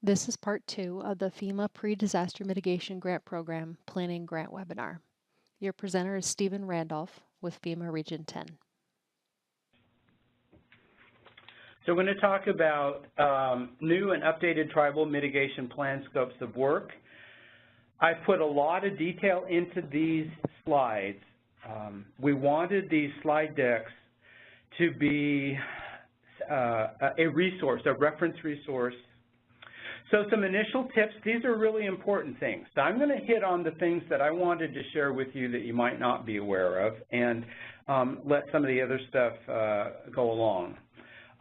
This is part 2 of the FEMA Pre-Disaster Mitigation Grant Program Planning Grant webinar. Your presenter is Stephen Randolph with FEMA Region 10. So we're going to talk about new and updated tribal mitigation plan scopes of work. I've put a lot of detail into these slides. We wanted these slide decks to be a resource, a reference resource. So some initial tips, these are really important things. So I'm going to hit on the things that I wanted to share with you that you might not be aware of, and let some of the other stuff go along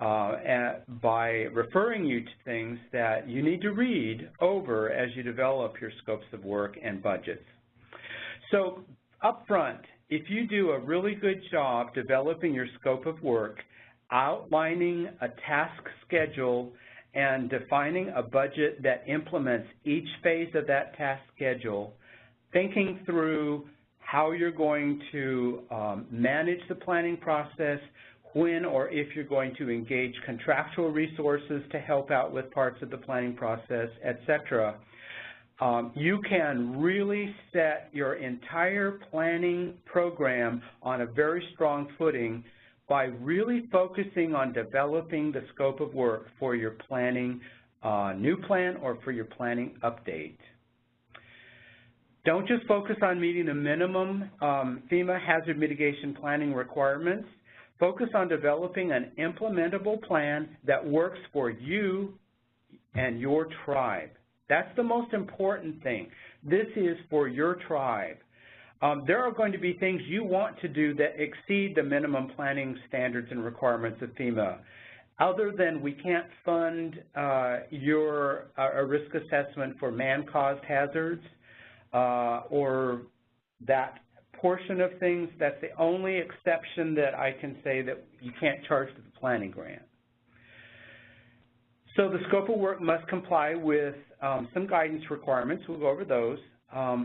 by referring you to things that you need to read over as you develop your scopes of work and budgets. So up front, if you do a really good job developing your scope of work, outlining a task schedule, and defining a budget that implements each phase of that task schedule, thinking through how you're going to manage the planning process, when or if you're going to engage contractual resources to help out with parts of the planning process, etc. You can really set your entire planning program on a very strong footing by really focusing on developing the scope of work for your planning new plan or for your planning update. Don't just focus on meeting the minimum FEMA hazard mitigation planning requirements. Focus on developing an implementable plan that works for you and your tribe. That's the most important thing. This is for your tribe. There are going to be things you want to do that exceed the minimum planning standards and requirements of FEMA. Other than we can't fund your risk assessment for man-caused hazards or that portion of things, that's the only exception that I can say that you can't charge to the planning grant. So the scope of work must comply with some guidance requirements. We'll go over those.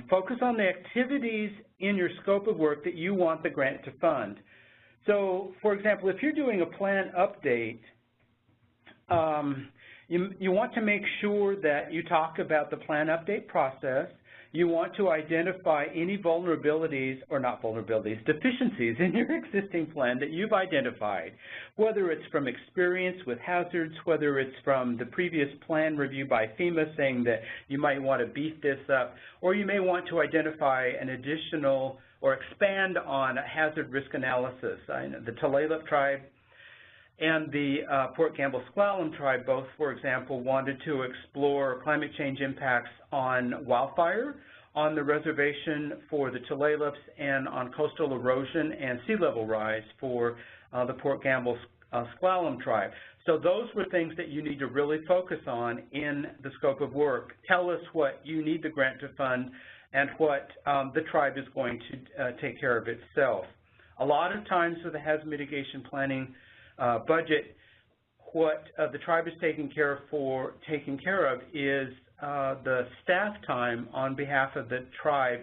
Focus on the activities in your scope of work that you want the grant to fund. So, for example, if you're doing a plan update, you want to make sure that you talk about the plan update process. You want to identify any vulnerabilities, or not vulnerabilities, deficiencies in your existing plan that you've identified, whether it's from experience with hazards, whether it's from the previous plan review by FEMA saying that you might want to beef this up, or you may want to identify an additional or expand on a hazard risk analysis. The Tulalip tribe and the Port Gamble-S'Klallam tribe both, for example, wanted to explore climate change impacts on wildfire on the reservation for the Tulalips and on coastal erosion and sea level rise for the Port Gamble-S'Klallam tribe. So those were things that you need to really focus on in the scope of work. Tell us what you need the grant to fund and what the tribe is going to take care of itself. A lot of times with the hazard mitigation planning budget, what the tribe is taking care of is the staff time on behalf of the tribe,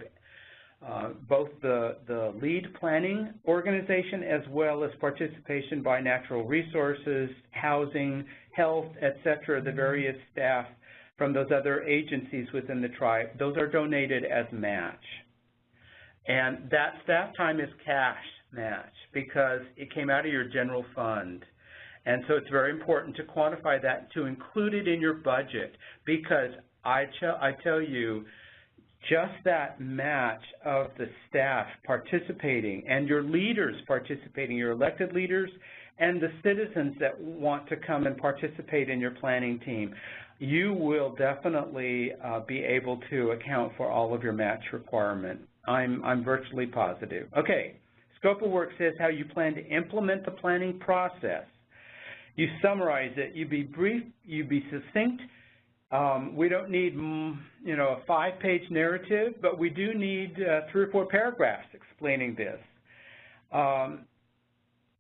both the lead planning organization as well as participation by natural resources, housing, health, etc., the various staff from those other agencies within the tribe. Those are donated as match. And that staff time is cash match because it came out of your general fund. And so it's very important to quantify that, to include it in your budget, because I tell you, just that match of the staff participating and your leaders participating, your elected leaders and the citizens that want to come and participate in your planning team, you will definitely be able to account for all of your match requirement. I'm virtually positive. Okay. Scope of work says how you plan to implement the planning process. You summarize it. You be brief. You be succinct. We don't need, a 5-page narrative, but we do need 3 or 4 paragraphs explaining this.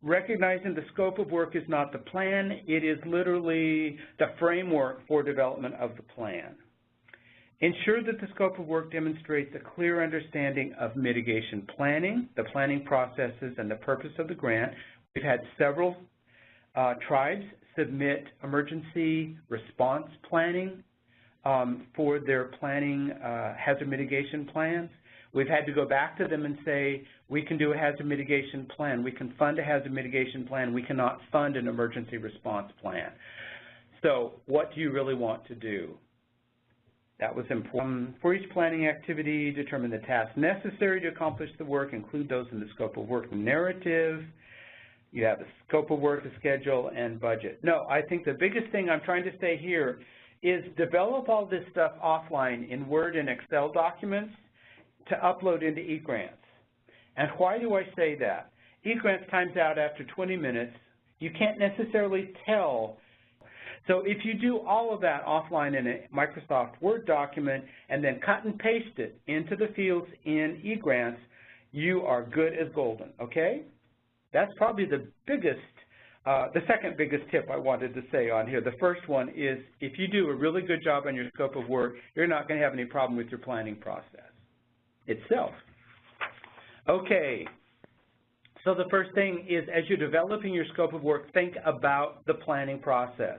Recognizing the scope of work is not the plan. It is literally the framework for development of the plan. Ensure that the scope of work demonstrates a clear understanding of mitigation planning, the planning processes, and the purpose of the grant. We've had several tribes submit emergency response planning for their planning hazard mitigation plans. We've had to go back to them and say, we can do a hazard mitigation plan. We can fund a hazard mitigation plan. We cannot fund an emergency response plan. So what do you really want to do? That was important. For each planning activity, determine the tasks necessary to accomplish the work, include those in the scope of work narrative. You have a scope of work, a schedule, and budget. No, I think the biggest thing I'm trying to say here is develop all this stuff offline in Word and Excel documents to upload into eGrants. And why do I say that? eGrants times out after 20 minutes. You can't necessarily tell. So if you do all of that offline in a Microsoft Word document and then cut and paste it into the fields in eGrants, you are good as golden, okay? That's probably the biggest, the second biggest tip I wanted to say on here. The first one is if you do a really good job on your scope of work, you're not going to have any problem with your planning process itself. Okay, so the first thing is as you're developing your scope of work, think about the planning process.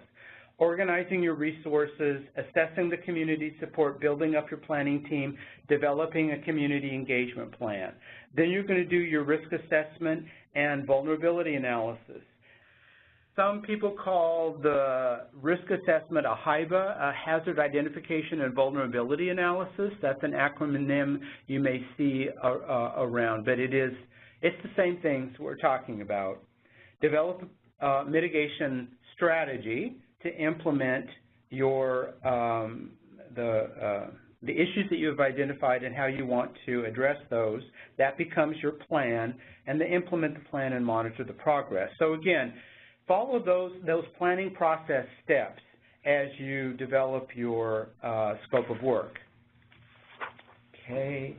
Organizing your resources, assessing the community support, building up your planning team, developing a community engagement plan. Then you're going to do your risk assessment and vulnerability analysis. Some people call the risk assessment a HIVA, a Hazard Identification and Vulnerability Analysis. That's an acronym you may see around, but it's the same things we're talking about. Develop a mitigation strategy to implement your the issues that you have identified and how you want to address those. That becomes your plan, and then implement the plan and monitor the progress. So again, follow those planning process steps as you develop your scope of work. Okay.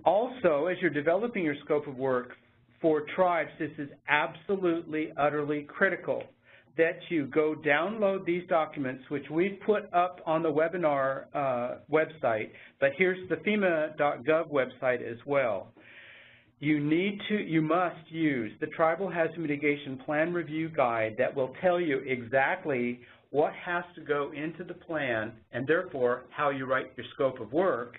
Also, as you're developing your scope of work for tribes, this is absolutely, utterly critical that you go download these documents, which we've put up on the webinar website, but here's the FEMA.gov website as well. You must use the Tribal Hazard Mitigation Plan Review Guide that will tell you exactly what has to go into the plan and therefore how you write your scope of work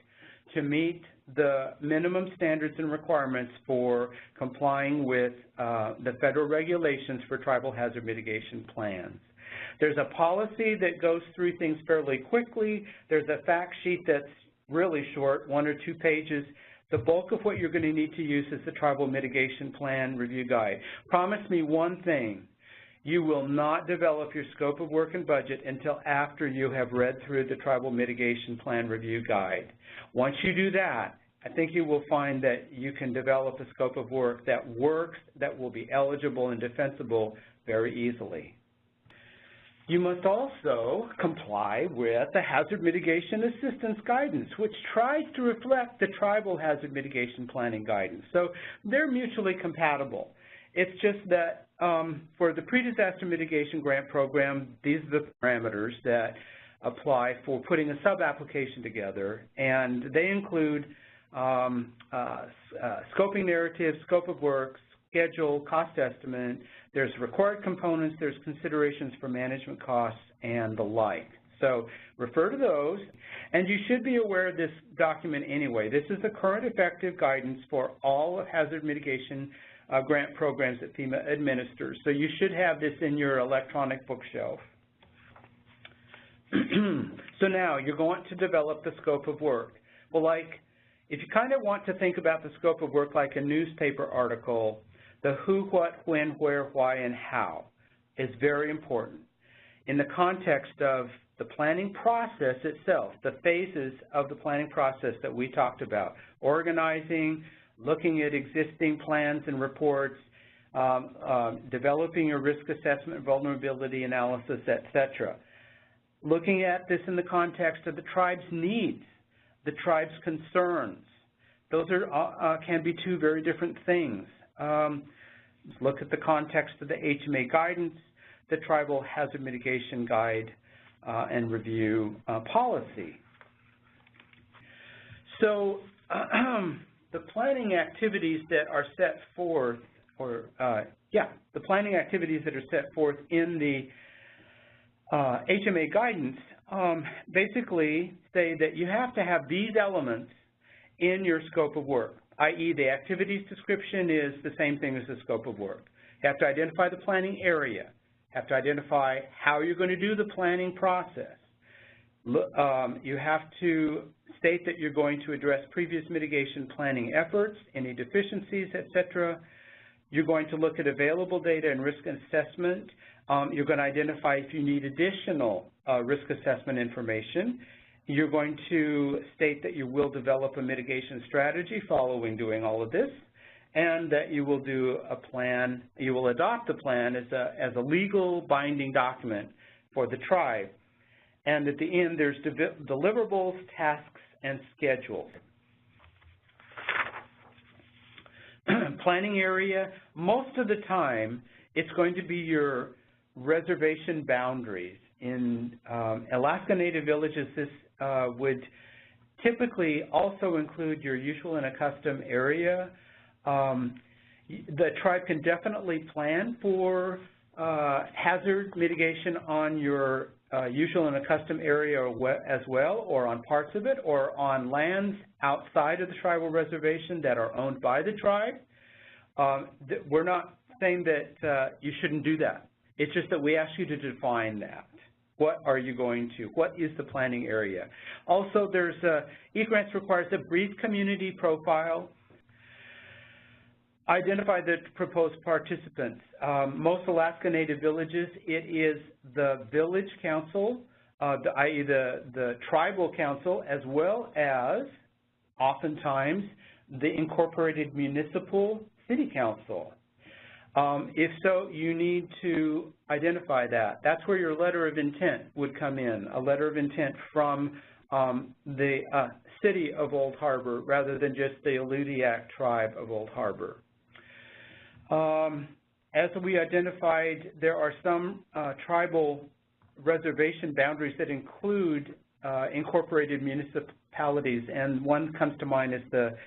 to meet the minimum standards and requirements for complying with the federal regulations for tribal hazard mitigation plans. There's a policy that goes through things fairly quickly. There's a fact sheet that's really short, 1 or 2 pages. The bulk of what you're going to need to use is the Tribal Mitigation Plan Review Guide. Promise me one thing. You will not develop your scope of work and budget until after you have read through the Tribal Mitigation Plan Review Guide. Once you do that, I think you will find that you can develop a scope of work that works, that will be eligible and defensible very easily. You must also comply with the Hazard Mitigation Assistance Guidance, which tries to reflect the Tribal Hazard Mitigation Planning Guidance. So they're mutually compatible. It's just that for the Pre-Disaster Mitigation Grant Program, these are the parameters that apply for putting a sub-application together, and they include scoping narrative, scope of work, schedule, cost estimate. There's required components, there's considerations for management costs, and the like. So refer to those, and you should be aware of this document anyway. This is the current effective guidance for all hazard mitigation grant programs that FEMA administers. So you should have this in your electronic bookshelf. So now you're going to develop the scope of work. Well, if you kind of want to think about the scope of work like a newspaper article, the who, what, when, where, why, and how is very important. In the context of the planning process itself, the phases of the planning process that we talked about, organizing, looking at existing plans and reports, developing your risk assessment, vulnerability analysis, etc. Looking at this in the context of the tribe's needs, the tribe's concerns. Those can be two very different things. Look at the context of the HMA guidance, the Tribal Hazard Mitigation Guide, and review policy. So the planning activities that are set forth, the planning activities that are set forth in the HMA guidance basically say that you have to have these elements in your scope of work, i.e. the activities description is the same thing as the scope of work. You have to identify the planning area. You have to identify how you're going to do the planning process. You have to state that you're going to address previous mitigation planning efforts, any deficiencies, etc. You're going to look at available data and risk assessment. You're going to identify if you need additional risk assessment information. You're going to state that you will develop a mitigation strategy following doing all of this, and that you will do a plan, you will adopt the plan as a legal binding document for the tribe. And at the end, there's deliverables, tasks, and schedules. Planning area, most of the time, it's going to be your reservation boundaries. In Alaska Native villages, this would typically also include your usual and accustomed area. The tribe can definitely plan for hazard mitigation on your usual and accustomed area as well, or on parts of it, or on lands outside of the tribal reservation that are owned by the tribe. We're not saying that you shouldn't do that. It's just that we ask you to define that. What are you going to? What is the planning area? Also, there's eGrants requires a brief community profile. Identify the proposed participants. Most Alaska Native villages, it is the village council, i.e. the tribal council, as well as oftentimes the incorporated municipal city council. If so, you need to identify that. That's where your letter of intent would come in, a letter of intent from the city of Old Harbor rather than just the Alludiac tribe of Old Harbor. As we identified, there are some tribal reservation boundaries that include incorporated municipalities, and one comes to mind is the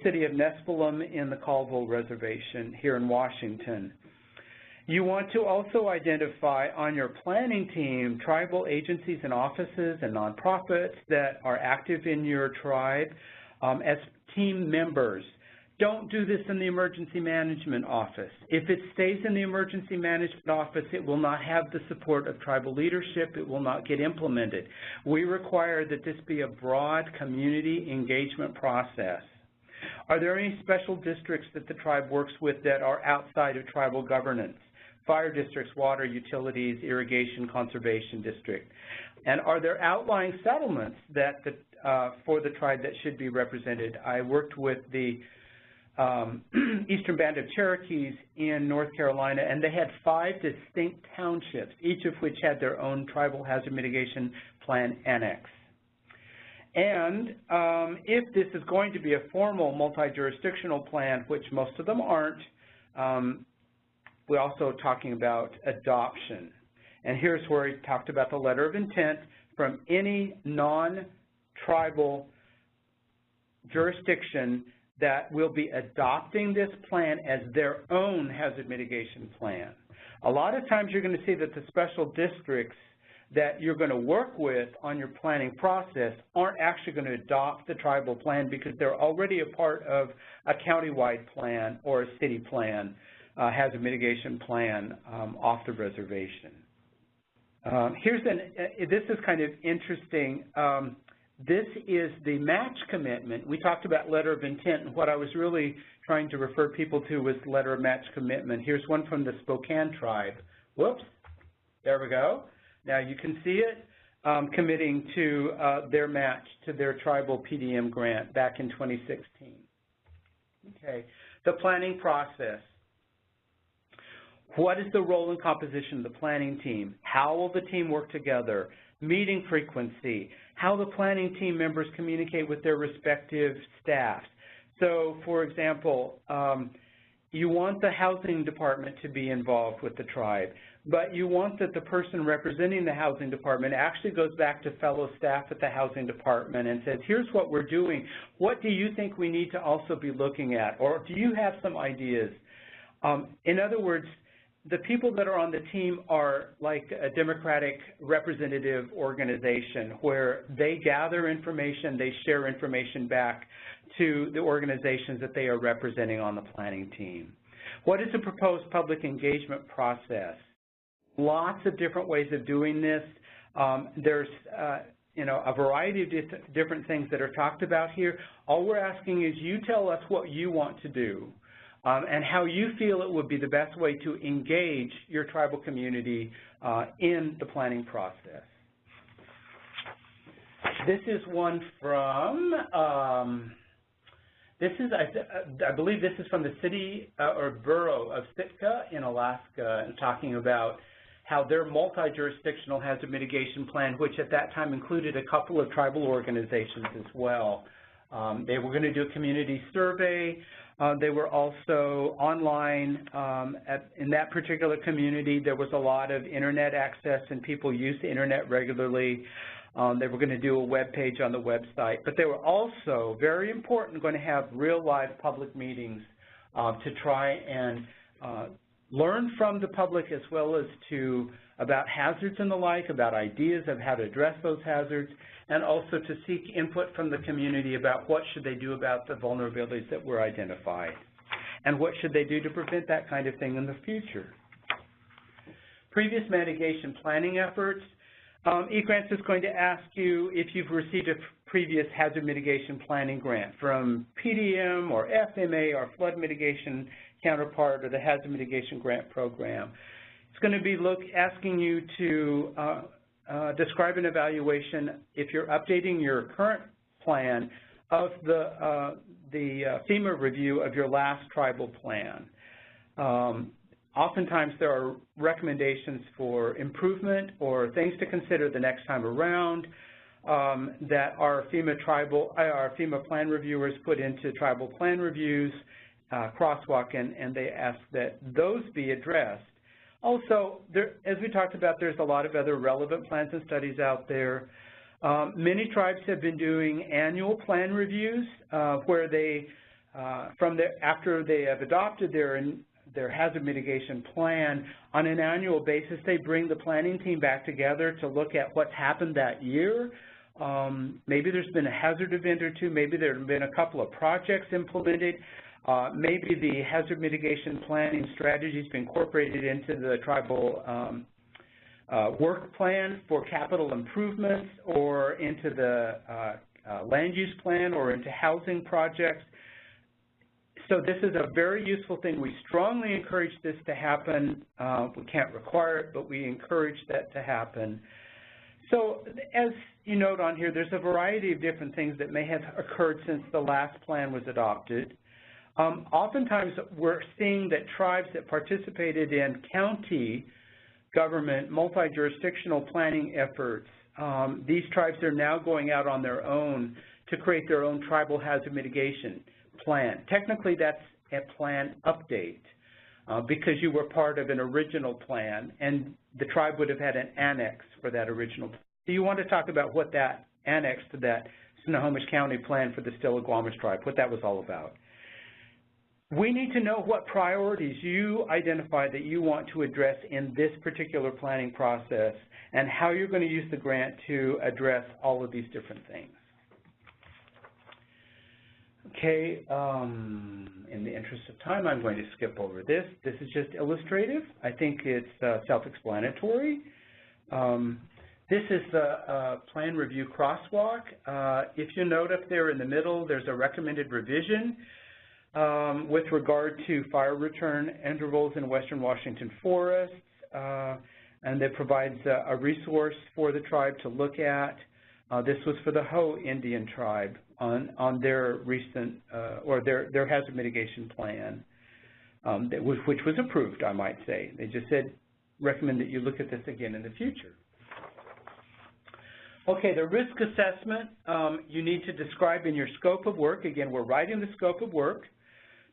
city of Nespelem in the Colville Reservation here in Washington. You want to also identify on your planning team tribal agencies and offices and nonprofits that are active in your tribe as team members. Don't do this in the emergency management office. If it stays in the emergency management office, it will not have the support of tribal leadership. It will not get implemented. We require that this be a broad community engagement process. Are there any special districts that the tribe works with that are outside of tribal governance? Fire districts, water, utilities, irrigation, conservation district. And are there outlying settlements that for the tribe that should be represented? I worked with the Eastern Band of Cherokees in North Carolina, and they had 5 distinct townships, each of which had their own tribal hazard mitigation plan annex. And if this is going to be a formal multi-jurisdictional plan, which most of them aren't, we're also talking about adoption. And here's where he talked about the letter of intent from any non-tribal jurisdiction that will be adopting this plan as their own hazard mitigation plan. A lot of times you're going to see that the special districts that you're going to work with on your planning process aren't actually going to adopt the tribal plan because they're already a part of a countywide plan or a city plan, hazard mitigation plan off the reservation. This is kind of interesting. This is the match commitment. We talked about letter of intent, and what I was really trying to refer people to was letter of match commitment. Here's one from the Spokane tribe. Whoops, there we go. Now you can see it committing to their match to their tribal PDM grant back in 2016. Okay, the planning process. What is the role and composition of the planning team? How will the team work together? Meeting frequency, how the planning team members communicate with their respective staffs. So, for example, you want the housing department to be involved with the tribe, but you want that the person representing the housing department actually goes back to fellow staff at the housing department and says, here's what we're doing. What do you think we need to also be looking at? Or do you have some ideas? In other words, the people that are on the team are like a democratic representative organization where they gather information, they share information back to the organizations that they are representing on the planning team. What is the proposed public engagement process? Lots of different ways of doing this. There's a variety of different things that are talked about here. All we're asking is you tell us what you want to do and how you feel it would be the best way to engage your tribal community in the planning process. This is one from, I believe this is from the city or borough of Sitka in Alaska, and talking about how their multi-jurisdictional hazard mitigation plan, which at that time included a couple of tribal organizations as well. They were going to do a community survey. They were also online. In that particular community, there was a lot of internet access and people used the internet regularly. They were going to do a web page on the website, but they were also, very important, going to have real live public meetings to try and learn from the public as well as about hazards and the like, about ideas of how to address those hazards, and also to seek input from the community about what should they do about the vulnerabilities that were identified, and what should they do to prevent that kind of thing in the future. Previous mitigation planning efforts. eGrants is going to ask you if you've received a previous hazard mitigation planning grant from PDM or FEMA or flood mitigation counterpart or the hazard mitigation grant program. It's going to be asking you to describe an evaluation if you're updating your current plan of the FEMA review of your last tribal plan. Oftentimes there are recommendations for improvement or things to consider the next time around that our FEMA plan reviewers put into tribal plan reviews, Crosswalk, and they ask that those be addressed. Also, as we talked about, there's a lot of other relevant plans and studies out there. Many tribes have been doing annual plan reviews where they, after they have adopted their hazard mitigation plan, on an annual basis, they bring the planning team back together to look at what's happened that year. Maybe there's been a hazard event or two. Maybe there have been a couple of projects implemented. Maybe the hazard mitigation planning strategy has been incorporated into the tribal work plan for capital improvements or into the land use plan or into housing projects. So this is a very useful thing. We strongly encourage this to happen. We can't require it, but we encourage that to happen. So as you note on here, there's a variety of different things that may have occurred since the last plan was adopted. Oftentimes we're seeing that tribes that participated in county government multi-jurisdictional planning efforts, these tribes are now going out on their own to create their own tribal hazard mitigation plan. Technically that's a plan update because you were part of an original plan and the tribe would have had an annex for that original plan. So you want to talk about what that annex to that Snohomish County plan for the Stillaguamish tribe, what that was all about. We need to know what priorities you identify that you want to address in this particular planning process and how you're going to use the grant to address all of these different things. Okay, in the interest of time, I'm going to skip over this. This is just illustrative. I think it's self-explanatory. This is the plan review crosswalk. If you note up there in the middle, there's a recommended revision with regard to fire return intervals in western Washington forests, and that provides a resource for the tribe to look at. This was for the Ho Indian tribe on their recent, or their hazard mitigation plan, which was approved, I might say. They just said, recommend that you look at this again in the future. Okay, the risk assessment, you need to describe in your scope of work. Again, we're writing the scope of work.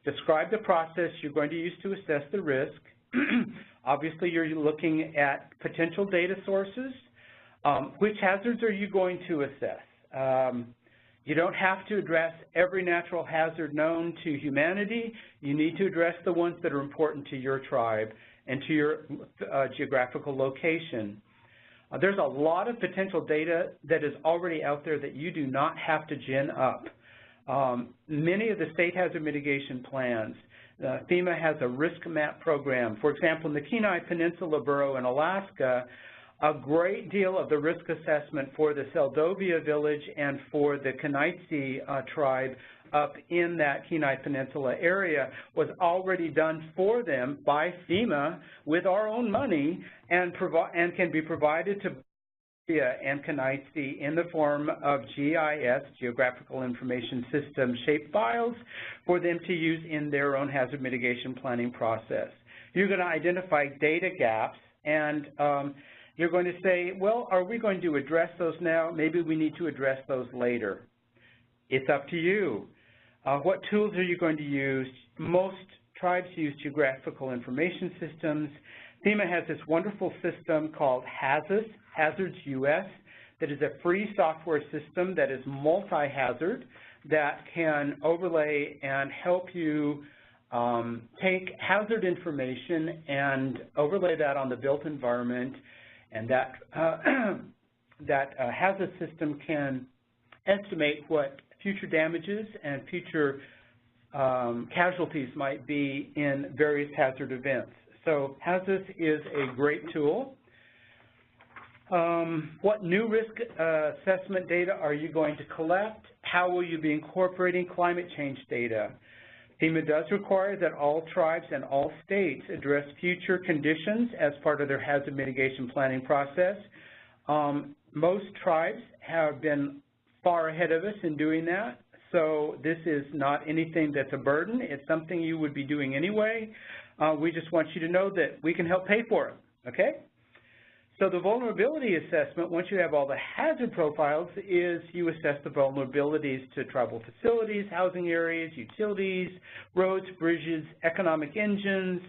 Describe the process you're going to use to assess the risk. Obviously, you're looking at potential data sources. Which hazards are you going to assess? You don't have to address every natural hazard known to humanity. You need to address the ones that are important to your tribe and to your geographical location. There's a lot of potential data that is already out there that you do not have to gin up. Many of the state hazard mitigation plans, FEMA has a risk map program. For example, in the Kenai Peninsula Borough in Alaska, a great deal of the risk assessment for the Seldovia village and for the Kenaitze tribe up in that Kenai Peninsula area was already done for them by FEMA with our own money and can be provided to and Kenaitze in the form of GIS, Geographical Information System, shape files for them to use in their own hazard mitigation planning process. You're going to identify data gaps, and you're going to say, well, are we going to address those now? Maybe we need to address those later. It's up to you. What tools are you going to use? Most tribes use geographical information systems. FEMA has this wonderful system called Hazards US, that is a free software system that is multi-hazard, that can overlay and help you take hazard information and overlay that on the built environment, and that hazard system can estimate what future damages and future casualties might be in various hazard events. So Hazard is a great tool. What new risk assessment data are you going to collect? How will you be incorporating climate change data? FEMA does require that all tribes and all states address future conditions as part of their hazard mitigation planning process. Most tribes have been far ahead of us in doing that, so this is not anything that's a burden. It's something you would be doing anyway. We just want you to know that we can help pay for it, okay? So the vulnerability assessment, once you have all the hazard profiles, is you assess the vulnerabilities to tribal facilities, housing areas, utilities, roads, bridges, economic engines,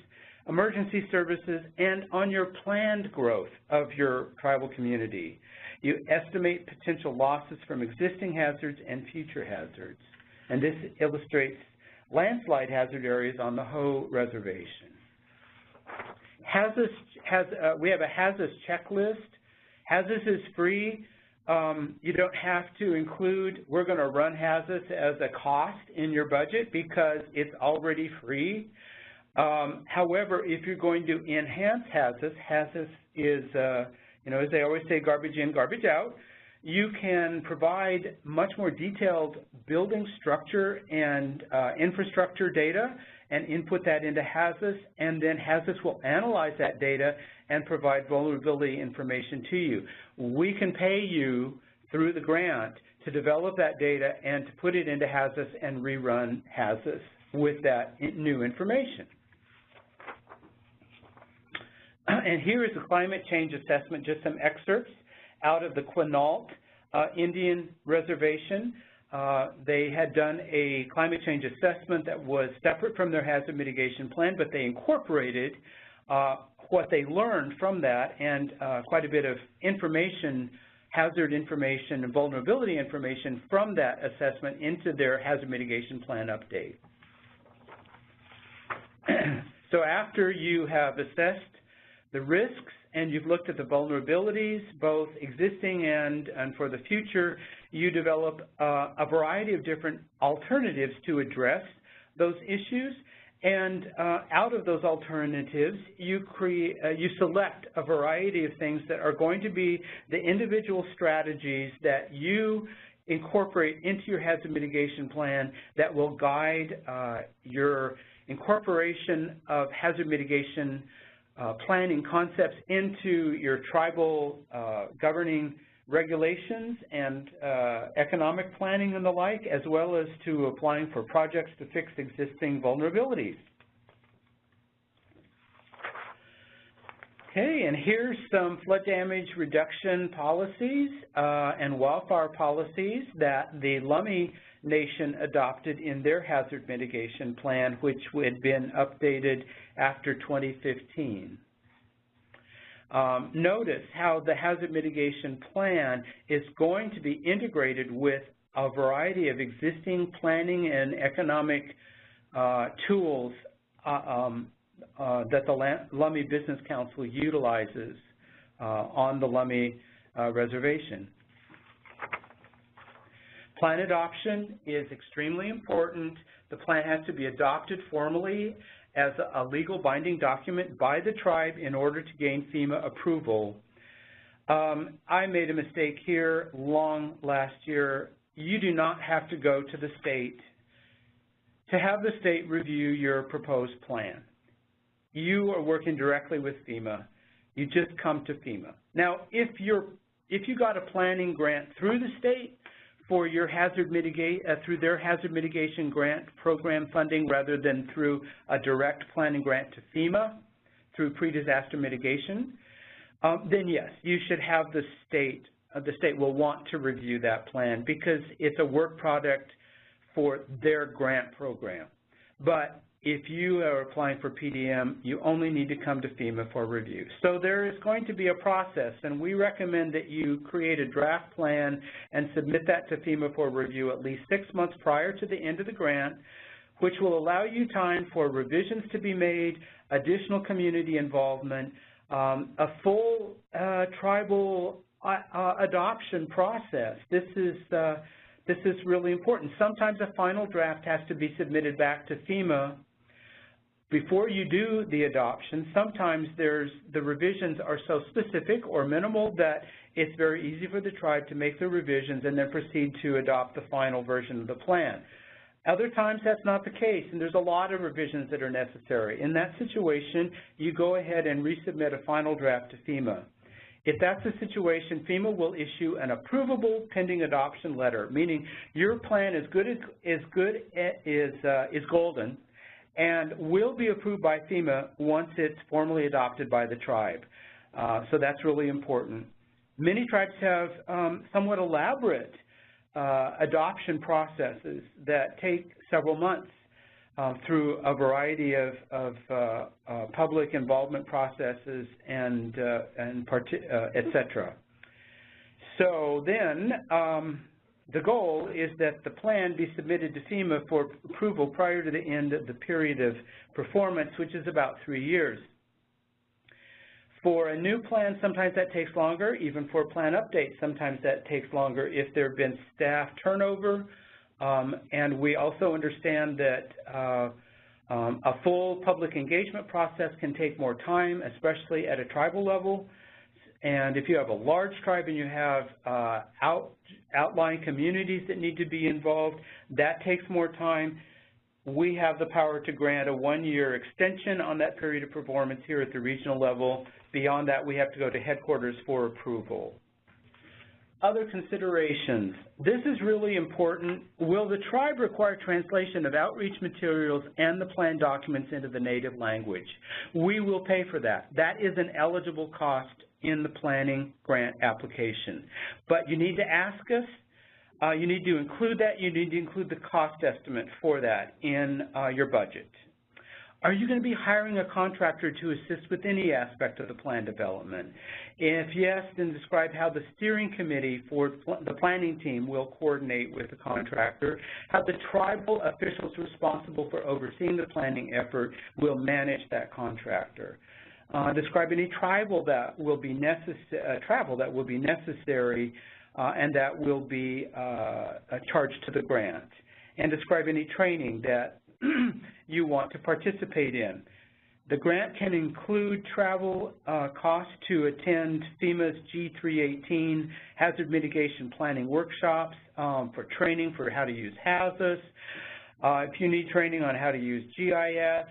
emergency services, and on your planned growth of your tribal community. You estimate potential losses from existing hazards and future hazards. And this illustrates landslide hazard areas on the Hoh Reservation. We have a hazards checklist. Hazards is free. You don't have to include, we're going to run hazards as a cost in your budget because it's already free. However, if you're going to enhance hazards is, you know, as they always say, garbage in, garbage out. You can provide much more detailed building structure and infrastructure data and input that into HAZUS, and then HAZUS will analyze that data and provide vulnerability information to you. We can pay you through the grant to develop that data and to put it into HAZUS and rerun HAZUS with that new information. And here is the climate change assessment, just some excerpts out of the Quinault Indian Reservation. They had done a climate change assessment that was separate from their hazard mitigation plan, but they incorporated what they learned from that and quite a bit of information, hazard information and vulnerability information from that assessment into their hazard mitigation plan update. So after you have assessed the risks and you've looked at the vulnerabilities, both existing and for the future, you develop a variety of different alternatives to address those issues. And out of those alternatives, you select a variety of things that are going to be the individual strategies that you incorporate into your hazard mitigation plan that will guide your incorporation of hazard mitigation planning concepts into your tribal governing regulations and economic planning and the like, as well as to applying for projects to fix existing vulnerabilities. Okay, and here's some flood damage reduction policies and wildfire policies that the Lummi Nation adopted in their hazard mitigation plan, which had been updated after 2015. Notice how the hazard mitigation plan is going to be integrated with a variety of existing planning and economic tools that the Lummi Business Council utilizes on the Lummi reservation. Plan adoption is extremely important. The plan has to be adopted formally as a legal binding document by the tribe in order to gain FEMA approval. I made a mistake here last year. You do not have to go to the state to have the state review your proposed plan. You are working directly with FEMA. You just come to FEMA. Now, if you got a planning grant through the state for your through their hazard mitigation grant program funding rather than through a direct planning grant to FEMA through pre-disaster mitigation, then yes, you should have the state will want to review that plan because it's a work product for their grant program. But if you are applying for PDM, you only need to come to FEMA for review. So there is going to be a process, and we recommend that you create a draft plan and submit that to FEMA for review at least 6 months prior to the end of the grant, which will allow you time for revisions to be made, additional community involvement, a full tribal adoption process. This is really important. Sometimes a final draft has to be submitted back to FEMA before you do the adoption. Sometimes the revisions are so specific or minimal that it's very easy for the tribe to make the revisions and then proceed to adopt the final version of the plan. Other times that's not the case, and there's a lot of revisions that are necessary. In that situation, you go ahead and resubmit a final draft to FEMA. If that's the situation, FEMA will issue an approvable pending adoption letter, meaning your plan is golden and will be approved by FEMA once it's formally adopted by the tribe. So that's really important. Many tribes have somewhat elaborate adoption processes that take several months through a variety of public involvement processes and et cetera. So then the goal is that the plan be submitted to FEMA for approval prior to the end of the period of performance, which is about 3 years. For a new plan, sometimes that takes longer. Even for plan updates, sometimes that takes longer if there have been staff turnover. And we also understand that a full public engagement process can take more time, especially at a tribal level. And if you have a large tribe and you have outlying communities that need to be involved, that takes more time. We have the power to grant a 1-year extension on that period of performance here at the regional level. Beyond that, we have to go to headquarters for approval. Other considerations. This is really important. Will the tribe require translation of outreach materials and the plan documents into the native language? We will pay for that. That is an eligible cost in the planning grant application. But you need to ask us. You need to include that. You need to include the cost estimate for that in your budget. Are you going to be hiring a contractor to assist with any aspect of the plan development? If yes, then describe how the steering committee for the planning team will coordinate with the contractor, how the tribal officials responsible for overseeing the planning effort will manage that contractor. Describe any travel that will be necessary and that will be charged to the grant. And describe any training that you want to participate in. The grant can include travel costs to attend FEMA's G318 hazard mitigation planning workshops for training for how to use HAZUS. If you need training on how to use GIS,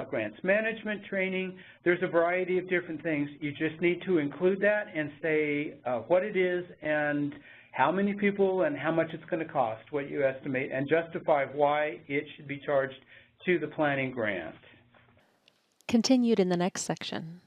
grants management training, there's a variety of different things. You just need to include that and say what it is and how many people and how much it's going to cost, what you estimate, and justify why it should be charged to the planning grant. Continued in the next section.